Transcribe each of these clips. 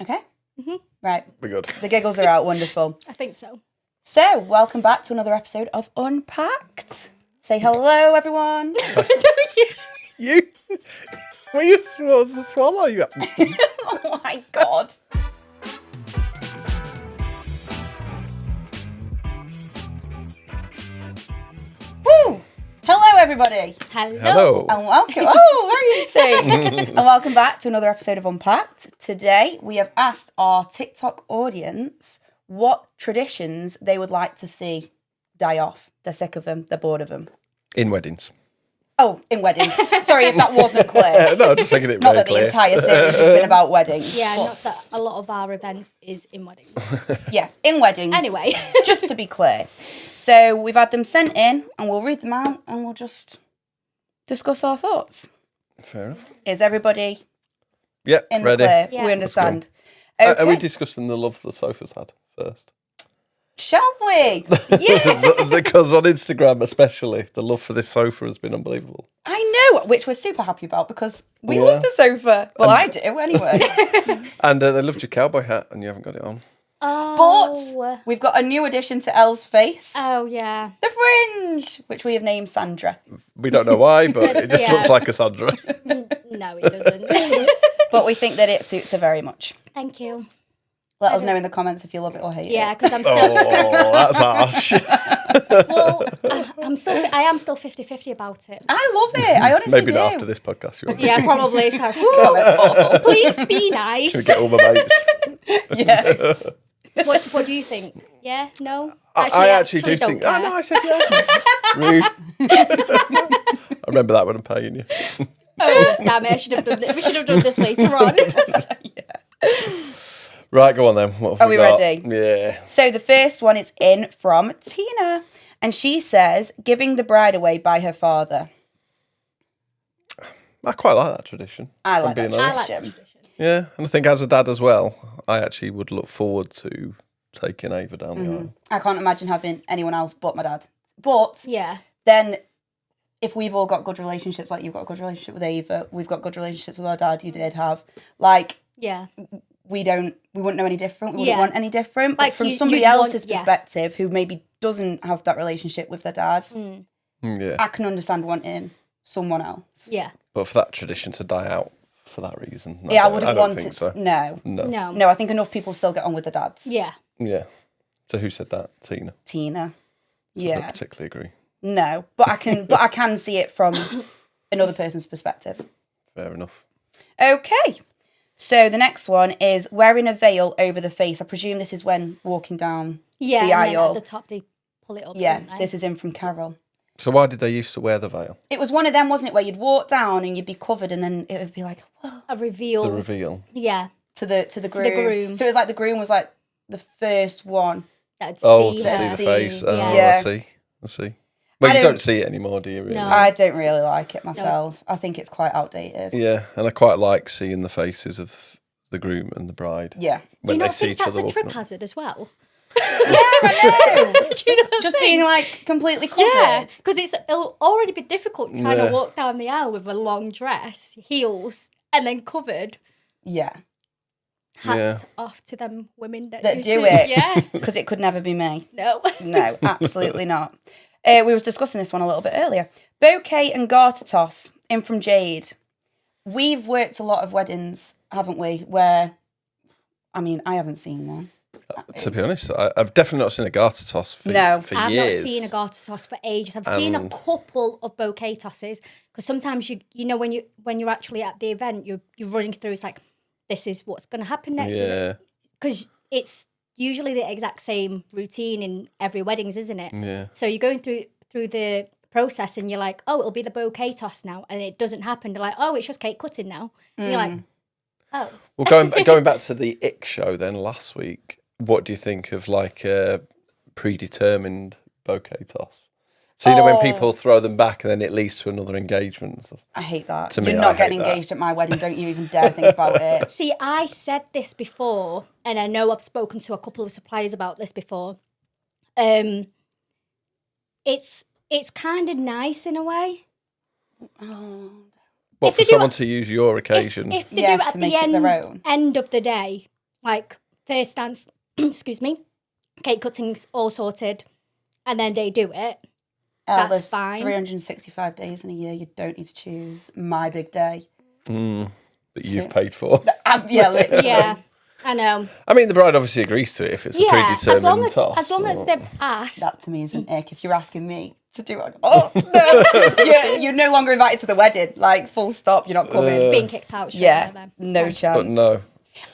Okay. Right. We're good. The giggles are out. Wonderful. I think so. So, welcome back to another episode of Unpacked. Say hello, everyone. You? Were you supposed to swallow? You? Oh my God. Woo! Hello, everybody. Hello. And welcome. Oh, very interesting. And welcome back to another episode of Unpacked. Today, we have asked our TikTok audience what traditions they would like to see die off. They're sick of them. They're bored of them. In weddings. Oh, in weddings. Sorry if that wasn't clear. No, just making it Not very that clear. the entire series has been about weddings. Yeah, but not that a lot of our events is in weddings. yeah, in weddings. Anyway. Just to be clear. So we've had them sent in and we'll read them out and we'll just discuss our thoughts. Fair enough. Is everybody Yep, in ready. the clear? Yeah. We understand. Are we Okay. discussing the love the sofas had first? Shall we? Yes. Because on Instagram especially, the love for this sofa has been unbelievable. I know, which we're super happy about because we Yeah. love the sofa. Well, I do anyway. And they loved your cowboy hat and you haven't got it on. Oh. But we've got a new addition to Elle's face. Oh, yeah. The fringe, which we have named Sandra. We don't know why, but it just Yeah. looks like a Sandra. No, it doesn't. But we think that it suits her very much. Thank you. Let us know in the comments if you love it or hate Yeah, it. because I'm Oh, still... that's harsh. Well, I am still 50-50 about it. I love it. I honestly Maybe do. not after this podcast. You want Yeah, probably. So, Awful. please be nice. to get all my mates. Yeah. What do you think? Yeah? No? I actually do don't think. care. Oh, no, I said yeah. Rude. I remember that when I'm paying you. Oh, damn it. I should have done this. We should have done this later on. Right, go on then. What have Are we got? ready? Yeah. So the first one is in from Tina. And she says, giving the bride away by her father. I quite like that tradition. I if I'm like that being I honest. like tradition. that tradition. Yeah, and I think as a dad as well, I actually would look forward to taking Ava down the aisle. I can't imagine having anyone else but my dad. But Yeah. then if we've all got good relationships, like you've got a good relationship with Ava, we've got good relationships with our dad, you did have, like, Yeah. we wouldn't know any different. We wouldn't Yeah. want any different. But Like from you- somebody you'd want- else's yeah. perspective who maybe doesn't have that relationship with their dad, Yeah. I can understand wanting someone else. Yeah. But for that tradition to die out for that reason, Yeah, I wouldn't don't want think it. so. No. No. No, I think enough people still get on with the dads. Yeah. Yeah. So who said that? Tina. Tina. I don't Yeah. particularly agree. No, but I can see it from another person's perspective. Fair enough. Okay. So the next one is wearing a veil over the face. I presume this is when walking down Yeah. the And then aisle. at the top, they pull it up. Yeah, don't they? this is in from Carol. So why did they used to wear the veil? It was one of them, wasn't it, where you'd walk down and you'd be covered and then it would be like, whoa, A reveal. The reveal. Yeah. to the groom. groom. So it was like the groom was like the first one. That'd Oh, see to her. see the See, face. Oh, yeah. I see. Well, I you don't- don't see it anymore, do you? Really? No. I don't really like it myself. I think it's quite outdated. Yeah, and I quite like seeing the faces of the groom and the bride Yeah. Do when you they not see think each that's other a trip walking up. hazard as well? Yeah, I know. Do you know what Just I mean? being like completely covered. Yeah, because it'll already be difficult trying Yeah. to walk down the aisle with a long dress, heels, and then covered. Yeah. Hats off to them women that That used do to- it. Yeah, Because it could never be me. no. No, absolutely not. We was discussing this one a little bit earlier. Bouquet and garter toss in from Jade. We've worked a lot of weddings, haven't we? Where, I mean, I haven't seen one. To be honest, I've definitely not seen a garter toss for, No. for I've years. not seen a garter toss for ages. I've seen a couple of bouquet tosses because sometimes you know when you're actually at the event, you're running through. It's like this is what's going to happen next. Yeah, Because it's usually the exact same routine in every weddings, isn't it? yeah. So you're going through the process and you're like, oh, it'll be the bouquet toss now, and it doesn't happen. They're like, oh, it's just cake cutting now. And you're like, oh, Well, going back to the Ick show then last week, what do you think of like a predetermined bouquet toss? So you know when people throw them back and then it leads to another engagement and stuff. I hate that. To me, You're I not hate getting that. engaged at my wedding. Don't you even dare think about it. see, I said this before, and I know I've spoken to a couple of suppliers about this before. It's kind of nice in a way. But If they for do someone it- to use your occasion, If they Yeah, do it to at make the it their own. end of the day, like first dance, excuse me, cake cutting's all sorted, and then they do it. That's there's fine. 365 days in a year. You don't need to choose my big day. That you've paid for. Yeah, literally. Yeah, I know. I mean, the bride obviously agrees to it if it's a predetermined toss. as long as they've asked. That to me is an ick. If you're asking me to do it, oh no, you're no longer invited to the wedding. Like full stop, you're not coming. Being kicked out. Yeah, then. no chance. But no.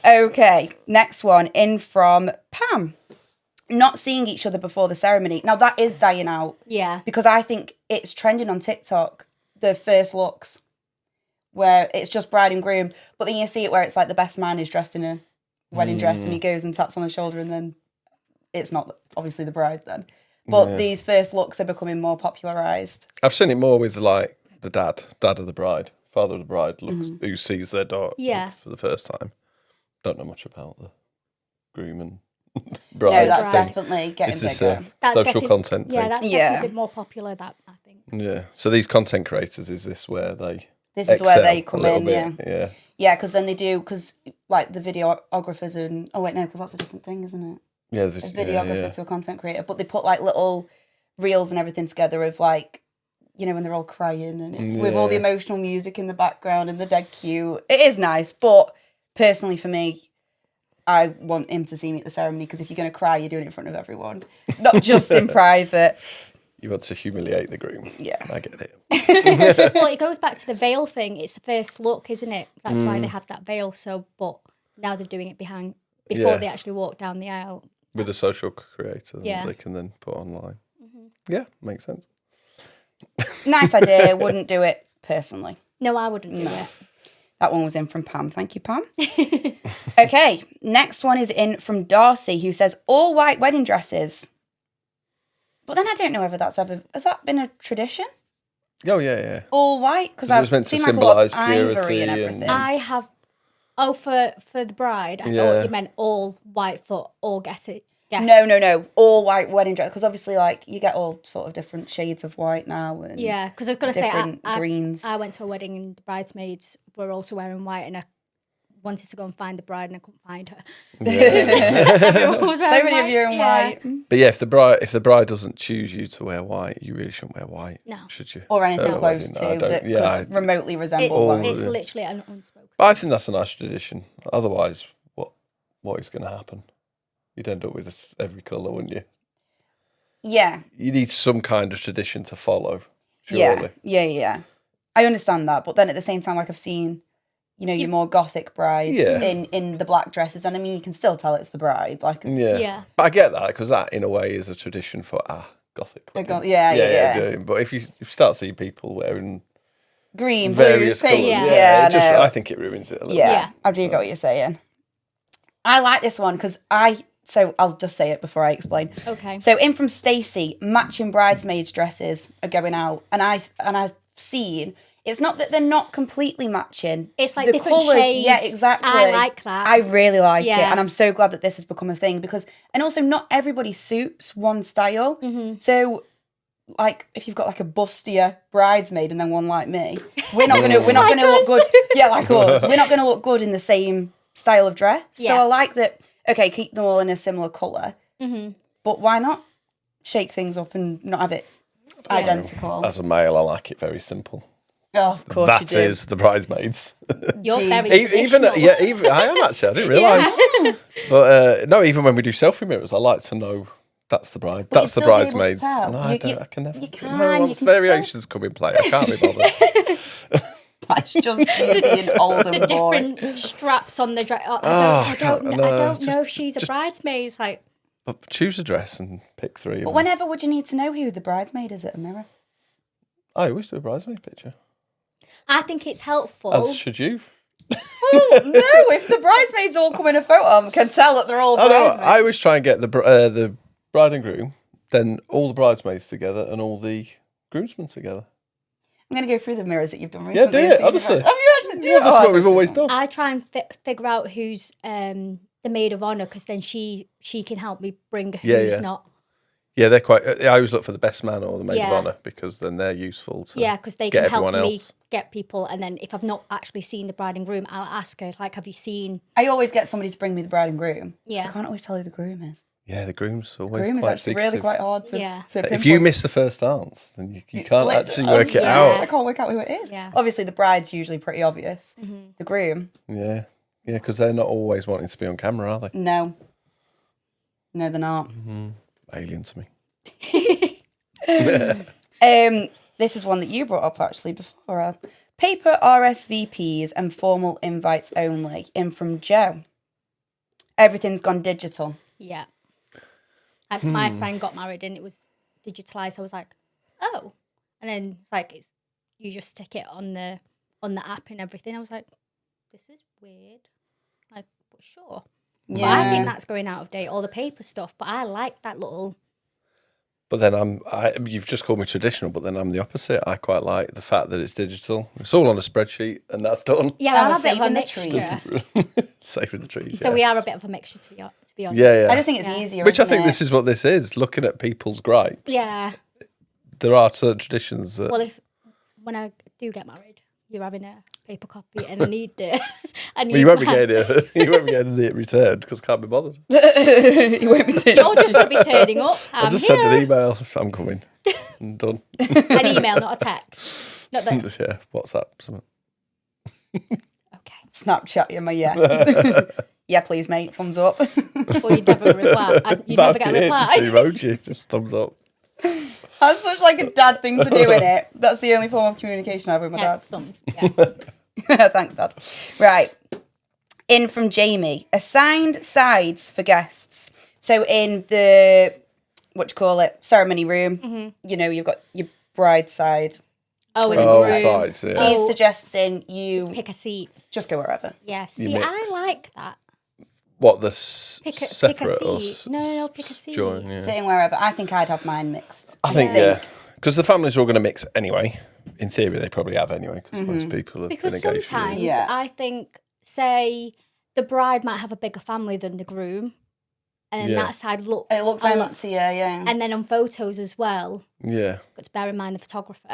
Okay, next one in from Pam. Not seeing each other before the ceremony. Now that is dying out. Yeah. Because I think it's trending on TikTok, the first looks, where it's just bride and groom, but then you see it where it's like the best man is dressed in a wedding dress and he goes and taps on the shoulder and then it's not obviously the bride then. But these first looks are becoming more popularised. I've seen it more with like the dad of the bride, father of the bride, who sees their daughter for the first time. Don't know much about the groom and bride. No, that's Bride. definitely getting Is this bigger. That's social getting, content Yeah, thing? that's getting Yeah. a bit more popular, that I think. Yeah. So these content creators, is this where they This is where excel they a come little in, bit? Yeah. Yeah, because then they do, because like the videographers and, oh wait, no, because that's a different thing, isn't it? Yeah. A videographer to a content creator. But they put like little reels and everything together of like, you know, when they're all crying and it's with all the emotional music in the background and the dead cute. It is nice, but personally for me, I want him to see me at the ceremony because if you're going to cry, you're doing it in front of everyone, not just in private. You want to humiliate the groom. Yeah. I get it. Well, it goes back to the veil thing. It's the first look, isn't it? That's why they have that veil. So, but now they're doing it before they actually walk down the aisle. With a social creator Yeah. that they can then put online. Yeah, makes sense. Nice idea. Wouldn't do it personally. No, I wouldn't do it. That one was in from Pam. Thank you, Pam. Okay, next one is in from Darcy, who says all white wedding dresses. But then I don't know whether has that been a tradition? Oh, yeah. All white? Because It I've was meant to seen like a lot of symbolise purity ivory and and- everything. I have. Oh, for the bride, I thought you meant all white for all guests. No. All white wedding dress. Because obviously, like, you get all sort of different shades of white now. And Yeah, because I was going to say, different greens. I went to a wedding and the bridesmaids were also wearing white and I wanted to go and find the bride and I couldn't find her. Everyone was So wearing many of white. you are in white. But yeah, if the bride doesn't choose you to wear white, you really shouldn't wear white. No. Should you? Or anything At a close wedding? to I that don't- yeah, could remotely resemble It's, white. it's literally an unspoken. But I think that's a nice tradition. Otherwise, what is going to happen? You'd end up with every colour, wouldn't you? Yeah. You need some kind of tradition to follow, surely. Yeah. I understand that. But then at the same time, like I've seen, you know, your more gothic brides in the black dresses. And I mean, you can still tell it's the bride. Like, it's, Yeah. But I get that, because that, in a way, is a tradition for gothic wedding. Yeah. But if you start seeing people wearing green, various blues, pinks. colours, Yeah, I no. think it ruins it a little. Yeah, I do get what you're saying. I like this one because so I'll just say it before I explain. Okay. So in from Stacey, matching bridesmaids' dresses are going out, and I've seen it's not that they're not completely matching. It's like the different colours, shades. Yeah, exactly. I like that. I really like it, Yeah. and I'm so glad that this has become a thing and also not everybody suits one style. Mm-hmm. So. Like if you've got like a bustier bridesmaid and then one like me, we're not gonna look good. Yeah, like us. We're not gonna look good in the same style of dress. So Yeah. I like that. Okay, keep them all in a similar color, but why not shake things up and not have it identical? As a male, I like it very simple. Oh, of course That you do. is the bridesmaids. You're Jeez. very even traditional. I am actually. I didn't realise. But no, even when we do selfie mirrors, I like to know that's the bride. But That's the you'll still be able to bridesmaids. tell. No, I don't. I can never. you can, No, you once can variations come in play, I can't be bothered. That's just you being old and The boring. different straps on the dress. I I don't can't- know no, if she's a bridesmaid. It's like, But choose a dress and pick three. But whenever would you need to know who the bridesmaid is at a mirror? I always do a bridesmaid picture. I think it's helpful. As should you. No, if the bridesmaids all come in a photo, I can tell that they're all Oh no, bridesmaids. I always try and get the bride and groom, then all the bridesmaids together and all the groomsmen together. I'm going to go through the mirrors that you've done Yeah, recently. do and it, see if honestly. Have you actually do Yeah, it? that's Oh, I what don't we've do always that. done. I try and figure out who's the maid of honour because then she can help me bring who's Yeah. not. Yeah, they're quite. I always look for the best man or the maid of Yeah. honour because then they're useful to because they get can help everyone me else. get people. And then if I've not actually seen the bride and groom, I'll ask her, like, have you seen? I always get somebody to bring me the bride and groom. Yeah. I can't always tell who the groom is. Yeah, the groom's always Groom is quite actually secretive. really quite hard to, Yeah. to If pinpoint. you miss the first dance, then you can't actually work it yeah. out. I can't work out who it is. Yeah. Obviously, the bride's usually pretty obvious. The groom, Yeah, because they're not always wanting to be on camera, are they? no. No, they're not. Alien to me. This is one that you brought up actually before. Paper RSVPs and formal invites only. In from Joe. Everything's gone digital. Yeah. My friend got married and it was digitalised. I was like, oh. And then it's like, you just stick it on the app and everything. I was like, this is weird. Like, but sure. Yeah. But I think that's going out of date, all the paper stuff. But I like that little... But then you've just called me traditional, but then I'm the opposite. I quite like the fact that it's digital. It's all on a spreadsheet and that's done. Yeah, Oh, I'm a bit of a saving the mixture. trees. Saving the trees. So we yes. are a bit of a mixture, to be honest. Yeah, yeah. I just think it's Yeah. easier. Which I isn't think it? this is what this is. Looking at people's gripes. Yeah. There are certain traditions that... Well, when I do get married, you're having a paper copy and I need it. Well, you won't be getting it returned because I can't be bothered. You won't be doing You're just going to be turning up. I'll just send an email. I'm coming. I'm done. An email, not a text. Not that. Yeah, WhatsApp. Something. Okay. Snapchat you, my yeah. Yeah, please, mate. Thumbs up. Or you'd never reply. You'd never get a reply. Just emoji. Just thumbs up. That's such like a dad thing to do, isn't it? That's the only form of communication I have with my Yeah, dad. thumbs. Yeah. Thanks, Dad. Right. In from Jamie. Assigned sides for guests. So in the, ceremony room, you know, you've got your bride side. Oh, in the Oh, room. sides, yeah. He's Oh. suggesting you Pick a seat. just go wherever. Yeah. See, mix. I like that. What, the Pick a separate or seat. No, pick a seat. join, yeah. Sitting wherever. I think I'd have mine mixed. I think, yeah. Because the families are all going to mix anyway. In theory, they probably have anyway, because most people have Because been engaged for sometimes years. Yeah. I think, say, the bride might have a bigger family than the groom, and then Yeah. that side looks. It looks a lot- empty, yeah. And then on photos as well, Yeah. got to bear in mind the photographer.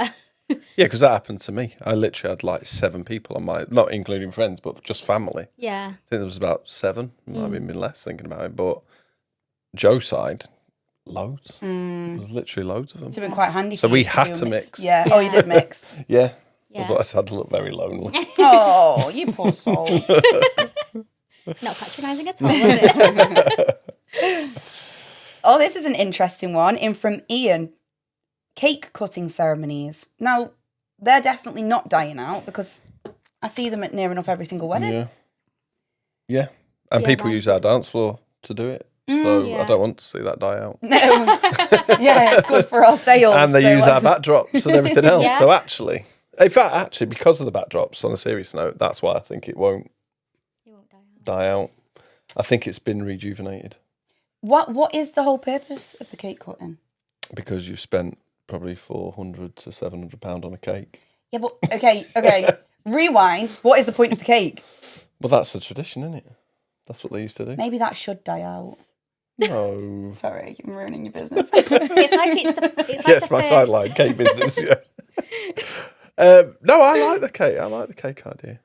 Yeah, because that happened to me. I literally had like 7 people on my, not including friends, but just family. Yeah. I think there was about 7. Might have been less thinking about it. But Joe's side, loads. There was literally loads of them. It's been quite handy. So for we you had do to mixed. mix. Yeah. Oh, you did mix. Yeah. Yeah. Otherwise, I'd look very lonely. Oh, you poor soul. Not patronising at all, was it? Oh, this is an interesting one. In from Ian. Cake cutting ceremonies. Now, they're definitely not dying out because I see them at near enough every single wedding. Yeah. Yeah. And Yeah, people nice. use our dance floor to do it. So yeah. I don't want to see that die out. No. Yeah, it's good for our sales. And they so use our let's- backdrops and everything else. Yeah. So actually, in fact, because of the backdrops, on a serious note, that's why I think it won't You won't die out. die out. I think it's been rejuvenated What is the whole purpose of the cake cutting? because you've spent probably £400 to £700 on a cake. Yeah, but okay. Rewind. What is the point of the cake? Well, that's the tradition, isn't it? That's what they used to do. Maybe that should die out. No. Sorry, I'm ruining your business. It's like it's like Yes, the my first. sideline, cake business, yeah. No, I like the cake. I like the cake idea.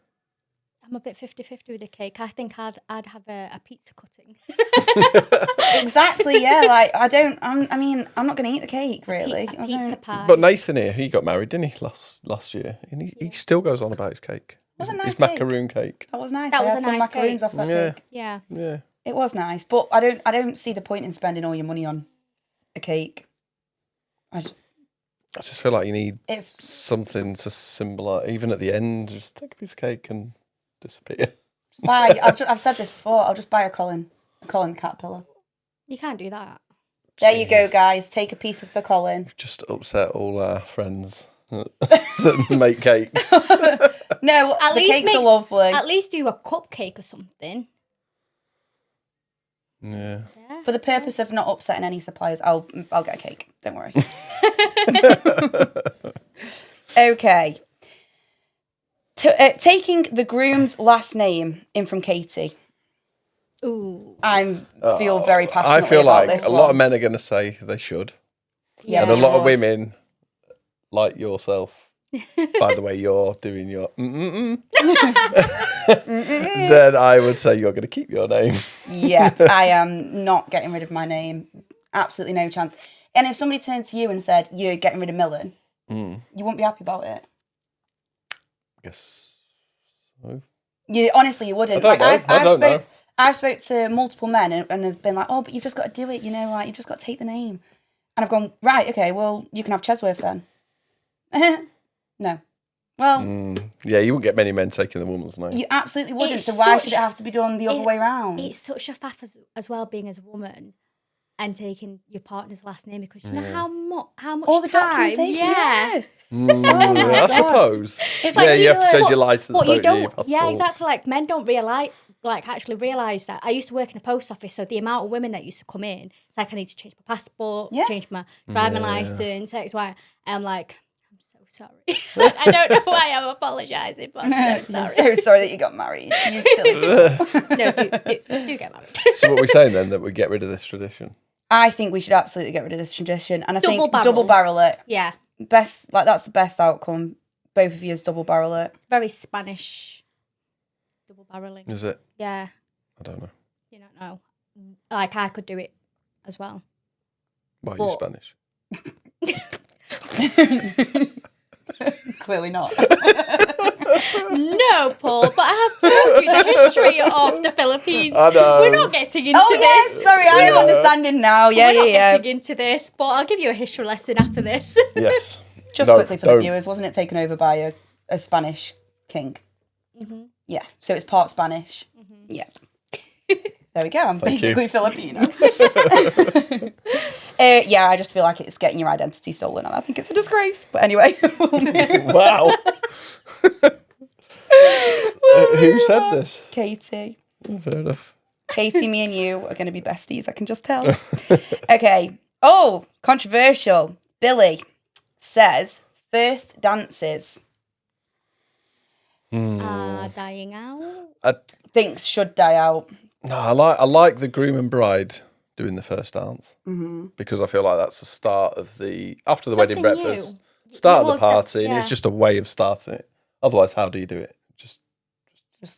I'm a bit 50-50 with the cake. I think I'd have a pizza cutting. Exactly. Yeah. Like I'm not going to eat the cake really. A pizza pie. But Nathan here, he got married, didn't he, last year? And he still goes on about his cake. It was a His nice cake. macaroon cake. That was nice. That I was had a some nice macaroons cake. off that Yeah. cake. Yeah. Yeah. It was nice, but I don't see the point in spending all your money on a cake. I just feel like you need It's something to symbolise, even at the end, just take a piece of cake and disappear. buy. I've said this before. I'll just buy a Colin caterpillar. You can't do that. There you go, Jeez. guys. Take a piece of the Colin. Just upset all our friends that make cakes. No, At the least cakes are lovely. At least do a cupcake or something. Yeah. Yeah. For the purpose of not upsetting any suppliers, I'll get a cake. Don't worry. Okay. Taking the groom's last name in from Katie. Ooh. I feel very passionately I feel about like this a one. lot of men are going to say they should. Yeah, And a lot of would. women, like yourself, by the way you're doing your then I would say you're going to keep your name. Yeah, I am not getting rid of my name. Absolutely no chance. And if somebody turned to you and said, you're getting rid of Millen, you wouldn't be happy about it. I guess so. Honestly, you wouldn't. I don't know. I've spoke to multiple men and have been like, oh, but you've just got to do it, like, you've just got to take the name. And I've gone, right, okay, well, you can have Chesworth then. No. Well, Yeah, you wouldn't get many men taking the woman's name. you absolutely wouldn't. It's So why such- should it have to be done the other way around? It's such a faff as well being as a woman and taking your partner's last name because you know how much All the time. documentation, Yeah. I suppose. It's Yeah, like you have to change But- your license, but you don't you? don't. Your Yeah, passports. exactly. Like men don't actually realise that. I used to work in a post office, so the amount of women that used to come in, it's like I need to change my passport, change my driving license, X, Y. And I'm like, I'm so sorry. I don't know why I'm apologising, but I'm so I'm sorry. so sorry that you got married. You silly fool. No, do get married. So what we're saying then, that we get rid of this tradition? I think we should absolutely get rid of this tradition. And I think Double barrel. double barrel it. Yeah, Best, like, that's the best outcome. Both of you is double barrel it. very Spanish double barreling. Is it? Yeah, I don't know. you don't know. Like I could do it as well. Why are you But- Spanish? Clearly not. No, Paul, but I have told you the history of the Philippines. I know. We're not getting into Oh, this. yes, sorry, I am understanding now. We're not Yeah. getting into this, but I'll give you a history lesson after this. Yes. Just No, quickly for the don't. viewers, wasn't it taken over by a Spanish king? Yeah, so it's part Spanish. Yeah. There we go. I'm Thank basically you. Filipino. Yeah, I just feel like it's getting your identity stolen, and I think it's a disgrace. But anyway, Wow. Who said this? Katie. Fair enough. Katie, me and you are going to be besties, I can just tell. Okay. Oh, controversial. Billy says first dances Dying out. thinks should die out. No, I like the groom and bride doing the first dance because I feel like that's the start of after the wedding Something breakfast, new. start of Well, the party, and yeah. it's just a way of starting it. Otherwise, how do you do it? Just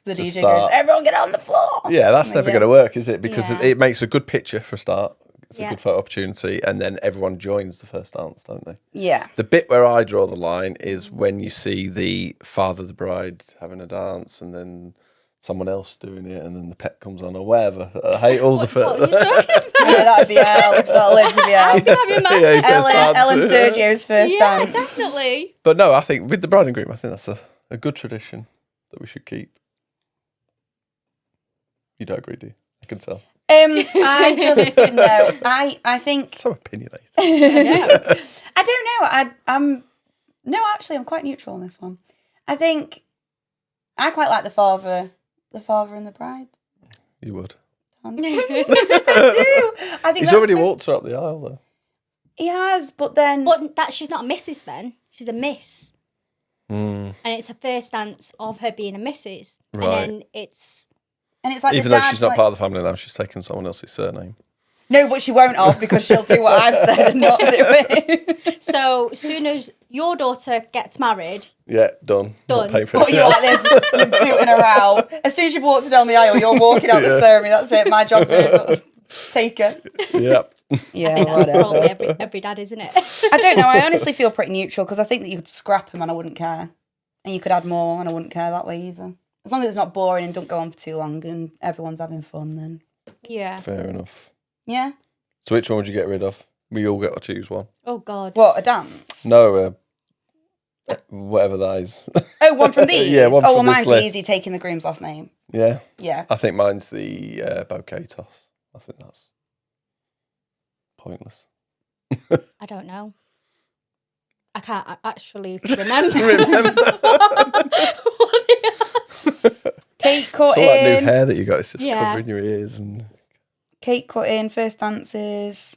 the Just DJ goes, start. everyone get on the floor. Yeah, that's never Yeah. going to work, is it? Because Yeah. it makes a good picture for a start. It's a Yeah. good photo opportunity, and then everyone joins the first dance, don't they? Yeah. The bit where I draw the line is when you see the father of the bride having a dance, and then someone else doing it, and then the pet comes on or whatever. I hate all the What are you first. talking about? Yeah, that'd be Elle. That lives to be Elle. Having my- Yeah, first Ellen dance. Sergio's first yeah, dance. definitely. But no, I think with the bride and groom, I think that's a good tradition that we should keep. You don't agree, do you? I can tell. I just no. I think So opinionated. I don't know. I'm actually I'm quite neutral on this one. I think I quite like the father and the bride. You would. I think He's that's already so- walked her up the aisle, though. He has, but then But she's not a Mrs. then. She's a Miss. Mm. And it's her first dance of her being a Mrs. Right. And then it's like Even the though dad's she's not like, part of the family now, she's taken someone else's surname. No, but she won't have because she'll do what I've said and not do it. so as soon as your daughter gets married, Yeah, done. Not Done. paying for But anything you're like else. this, you're booting her out. As soon as you've walked her down the aisle, you're walking out the ceremony. That's it. My job's to take her. Yeah. Yeah, I think that's whatever. probably every dad, isn't it? I don't know. I honestly feel pretty neutral because I think that you could scrap them and I wouldn't care. And you could add more and I wouldn't care that way either. As long as it's not boring and don't go on for too long and everyone's having fun, then Yeah. Fair enough. yeah. So which one would you get rid of? We all get to choose one. Oh God. What, a dance? No, whatever that is. Oh, one from these? Yeah, one oh, well, from this mine's list. easy, taking the groom's last name. Yeah. Yeah. I think mine's the bouquet toss. I think that's pointless. I don't know. I can't actually remember. Cake It's all that new cutting. hair that you got. It's just Yeah. covering your ears. And Cake cutting, first dances.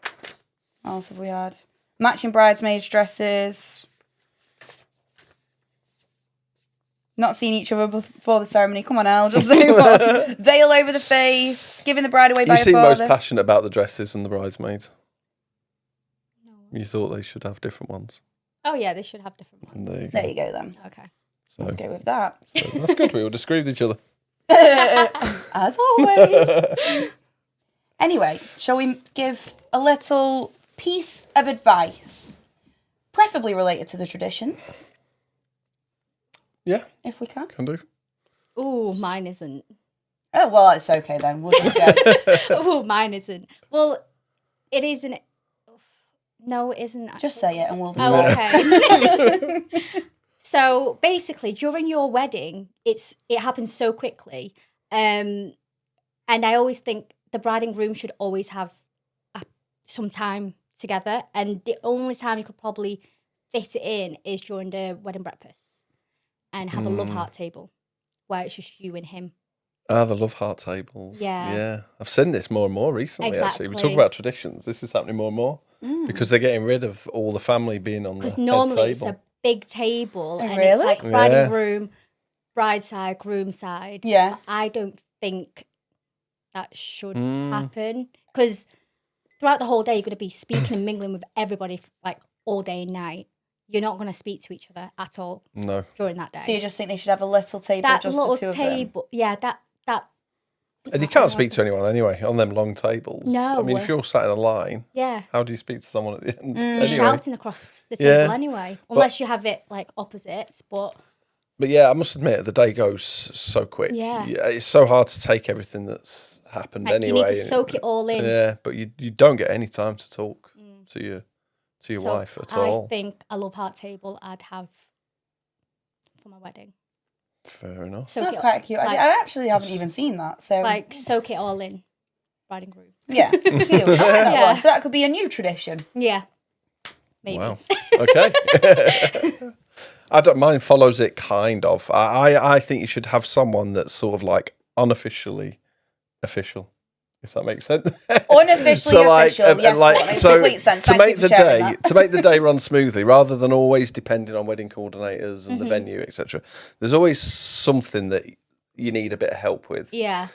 What else have we had? Matching bridesmaids' dresses. Not seeing each other before the ceremony. Come on, Elle, just say what? Veil over the face, giving the bride away by You her seem most father. passionate about the dresses and the bridesmaids. You thought they should have different ones. Oh yeah, they should have different ones. There you go then. Okay. So, Let's go with that. so that's good. We all disagree with each other. As always. Anyway, shall we give a little piece of advice, preferably related to the traditions, Yeah, if we can? can do. Ooh, mine isn't. Oh, well, it's okay then. We'll just go. Ooh, mine isn't. Well, it isn't. No, it isn't. Actually. Just say it and we'll Oh, okay. So basically, during your wedding, it happens so quickly, and I always think the bride and groom should always have some time together, and the only time you could probably fit it in is during the wedding breakfast, and have a love heart table, where it's just you and him. Ah, the love heart tables. Yeah. Yeah. I've seen this more and more recently, actually. We talk Exactly. about traditions. This is happening more and more because they're getting rid of all the family being on the Because head normally it's table. a big table, and really? it's like bride Yeah. and groom, bride side, groom side. Yeah. I don't think that should happen, because throughout the whole day you're going to be speaking and mingling with everybody like all day and night. You're not going to speak to each other at all No. during that day. So you just think they should have a little table, that just little the two of them? table, yeah, that. And you can't speak to anyone anyway on them long tables. No. I mean, if you're sat in a line, Yeah, how do you speak to someone at the end? you're Anyway. shouting across the table Yeah. anyway, unless you have it like opposites. But But yeah, I must admit, the day goes so quick. Yeah. It's so hard to take everything that's happened like, anyway. you need to and- soak it all in. Yeah, but you don't get any time to talk to your So wife at I all. think a love heart table I'd have for my wedding. Fair enough. Soak That's it, quite cute. like- I actually haven't even seen that. So like soak it all in, bride and groom. yeah, cute. I like that Yeah. one. So that could be a new tradition. Yeah, maybe. Wow. Okay. I don't mind. Follows it kind of. I think you should have someone that's sort of like unofficially official, if that makes sense. Unofficially official. Yes, that makes complete sense. to Thank make you the for sharing day that. to make the day run smoothly, rather than always depending on wedding coordinators Mm-hmm. and the venue, etc. There's always something that you need a bit of help with. Yeah,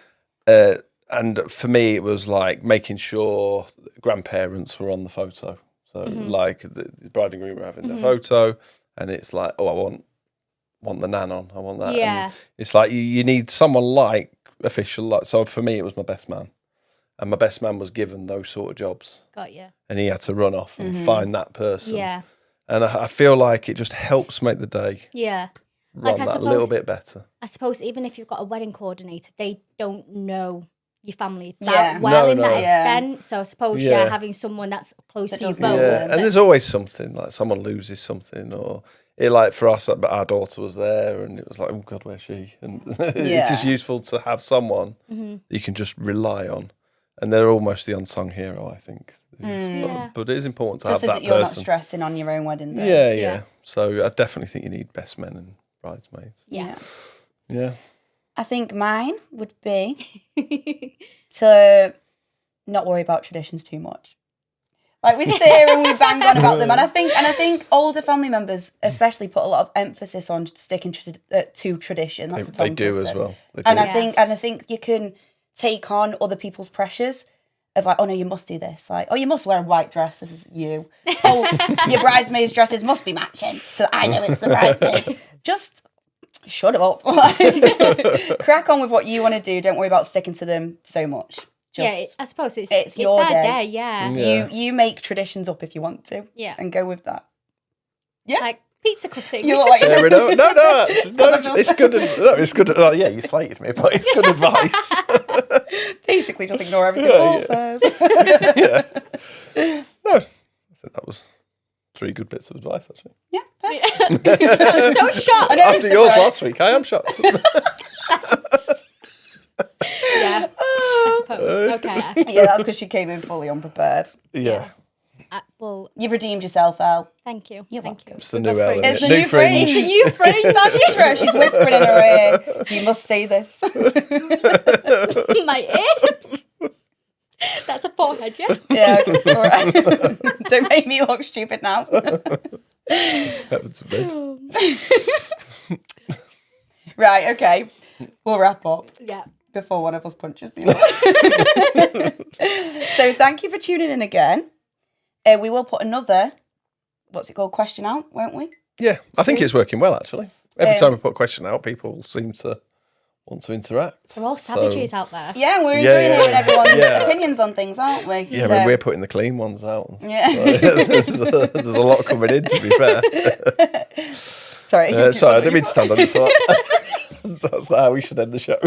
And for me, it was like making sure grandparents were on the photo. So like the bride and groom were having the photo, and it's like, oh, I want the nan on. I want that. Yeah. And it's like you need someone like official. Like, so for me, it was my best man, and my best man was given those sort of jobs, got you. and he had to run off and find that person. Yeah, And I feel like it just helps make the day yeah. run I that a little suppose- bit better. I suppose even if you've got a wedding coordinator, they don't know your family Yeah. that well No, in no. that Yeah. extent. So I suppose Yeah. having someone that's close That to you does both. know Yeah, them. and there's always something like someone loses something, or it, like for us, our daughter was there, and it was like, oh God, where's she? And it's just useful to have someone that you can just rely on, and they're almost the unsung hero, I think. Yeah. But it is important to Just have as that you're not person. stressing on your own wedding day. Yeah, Yeah. yeah. So I definitely think you need best men and bridesmaids. Yeah. Yeah. I think mine would be to not worry about traditions too much. Like we sit here and we bang on about them, and I think older family members especially put a lot of emphasis on sticking to tradition. That's a They tongue do twister. as well. They And do. I think you can take on other people's pressures of like, oh no, you must do this. Like, oh, you must wear a white dress. This is you. Oh, your bridesmaids' dresses must be matching, so that I know it's the bridesmaid. Just shut up. Crack on with what you want to do. Don't worry about sticking to them so much. Just, I suppose it's your their day. yeah. Yeah. You make traditions up if you want to. Yeah. And go with that. Yeah. Like pizza cutting. You look like Fair enough. No, actually, no, I'm just- it's good. It's good. Oh, yeah, you slated me, but it's good advice. basically just ignore everything Paul says. Yeah. No, I think that was 3 good bits of advice, actually. Yeah. You sound so shocked. I know, After it's yours surprised. last week, I am shocked. Yeah, I suppose. Okay. Yeah, that's because she came in fully unprepared. Yeah. Well, You've redeemed yourself, Elle. thank you. You're Thank welcome. you. It's the We've new got element. It's the New new fringe. phrase. It's the new phrase. It's such a She's whispering in her ear. You must say this. My ear. That's a forehead, yeah. Yeah, okay, all right. Don't make me look stupid now. Heavens forbid. Right, okay. We'll wrap up Yeah. before one of us punches the other. So thank you for tuning in again. We will put another, what's it called, question out, won't we? Yeah, I think it's working well, actually. Every time I put a question out, people seem to want to interact. They're all savages out there. Yeah, we're enjoying hearing everyone's Yeah. opinions on things, aren't we? Yeah, I mean, we're putting the clean ones out. Yeah. So there's a lot coming in, to be fair. Sorry. Sorry, I didn't mean to stand on your foot. That's how we should end the show.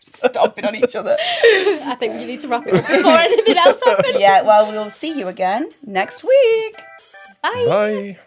Stomping on each other. I think you need to wrap it up before anything else happens. Yeah, well, we'll see you again next week. Bye. Bye.